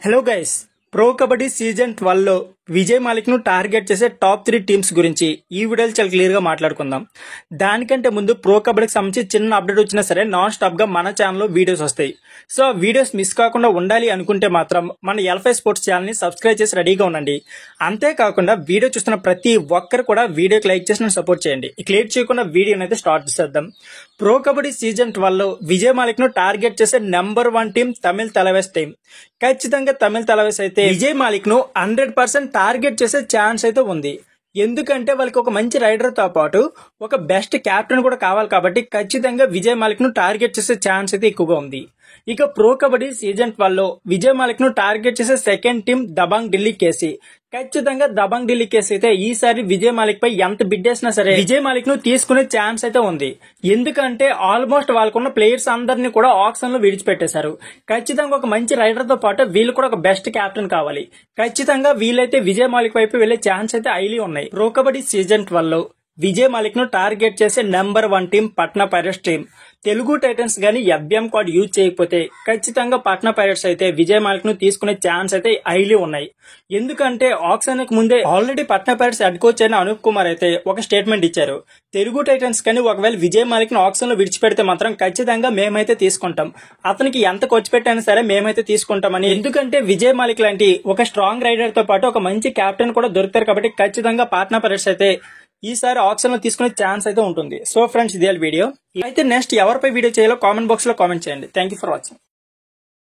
Hello guys, pro kabaddi season 12 లో విజయ్ మాలిక్ ను target చేసే టాప్ 3 టీమ్స్ గురించి ఈ వీడియోలో చాలా క్లియర్ గా మాట్లాడుకుందాం. దానికంటే ముందు ప్రో కబడ్డీకి సంబంధించి చిన్న అప్డేట్ వచ్చినా సరే నాన్ స్టాప్ గా మన ఛానల్లో వీడియోస్ వస్తాయి. సో వీడియోస్ మిస్ కాకుండా ఉండాలి అనుకుంటే మాత్రం మన ఎల్ఫై స్పోర్ట్స్ ఛానల్ ని సబ్స్క్రైబ్ చేసి రెడీగా ఉండండి. అంతేకాకుండా వీడియో చూస్తున్న ప్రతి ఒక్కరు కూడా వీడియోకి లైక్ చేసి సపోర్ట్ చేయండి. ఇక లేట్ చేయకుండా వీడియోని అయితే స్టార్ట్ చేద్దాం. ప్రో కబడ్డీ సీజన్ 12 లో విజయ్ మాలిక్ ను టార్గెట్ చేసే నెంబర్ 1 టీం తమిళ తలవేస్ టీం. ఖచ్చితంగా తమిళ తలవేస్ అయితే విజయ్ మాలిక్ ను 100% టార్గెట్ చేసే ఛాన్స్ అయితే ఉంది. ఎందుకంటే వాళ్ళకి ఒక మంచి రైడర్ తో పాటు ఒక బెస్ట్ కెప్టెన్ కూడా కావాలి కాబట్టి ఖచ్చితంగా విజయ్ మాలిక్ ను టార్గెట్ చేసే ఛాన్స్ అయితే ఎక్కువగా ఉంది. ఇక ప్రో కబడ్డీ సీజన్ 12 లో విజయ్ మాలిక్ ను టార్గెట్ చేసే second team Dabang Delhi KC. ఖచ్చితంగా దబాంగ్ ఢిల్లీ కేసీ అయితే ఈసారి విజయ్ మాలిక్ పై ఎంత బిడ్డేసినా సరే విజయ్ మాలిక్ ను తీసుకునే ఛాన్స్ అయితే ఉంది. ఎందుకంటే ఆల్మోస్ట్ వాళ్ళకున్న ప్లేయర్స్ అందరినీ కూడా ఆక్షన్ లో విడిచిపెట్టేశారు. ఖచ్చితంగా ఒక మంచి రైడర్ తో పాటు వీళ్ళు కూడా ఒక బెస్ట్ కెప్టెన్ కావాలి. ఖచ్చితంగా వీళ్ళైతే విజయ్ మాలిక్ వైపు వెళ్లే ఛాన్స్ అయితే హైలీ ఉన్నాయి. ప్రో కబడ్డీ సీజన్ 12 లో విజయ్ మాలిక్ ను టార్గెట్ చేసే number 1 team Patna pirates team. Telugu Titans గానీ ఎఫ్బిఎం కార్డ్ యూజ్ చేయకపోతే ఖచ్చితంగా పట్నా పైరేట్స్ అయితే విజయ్ మాలిక్ ను తీసుకునే ఛాన్స్ అయితే హైలీ ఉన్నాయి. ఎందుకంటే ఆక్షన్ కు ముందే already Patna pirates head coach అయిన అనూప్ కుమార్ అయితే ఒక స్టేట్మెంట్ ఇచ్చారు. తెలుగు టైటన్స్ కానీ ఒకవేళ విజయ్ మాలిక్ ను ఆక్షన్ లో విడిచిపెడితే మాత్రం ఖచ్చితంగా మేమైతే తీసుకుంటాం, అతనికి ఎంత ఖర్చు పెట్టైనా సరే మేమైతే తీసుకుంటామని. ఎందుకంటే విజయ్ మాలిక్ లాంటి ఒక స్ట్రాంగ్ రైడర్ తో పాటు ఒక మంచి కెప్టెన్ కూడా దొరుకుతారు కాబట్టి ఖచ్చితంగా పట్నా పైరేట్స్ అయితే ఈసారి ఆప్షన్ లో తీసుకునే ఛాన్స్ అయితే ఉంటుంది. సో ఫ్రెండ్స్, ఇదే వీడియో అయితే నెక్స్ట్ ఎవరిపై వీడియో చేయాలో కామెంట్ బాక్స్ లో కామెంట్ చేయండి. Thank you for watching.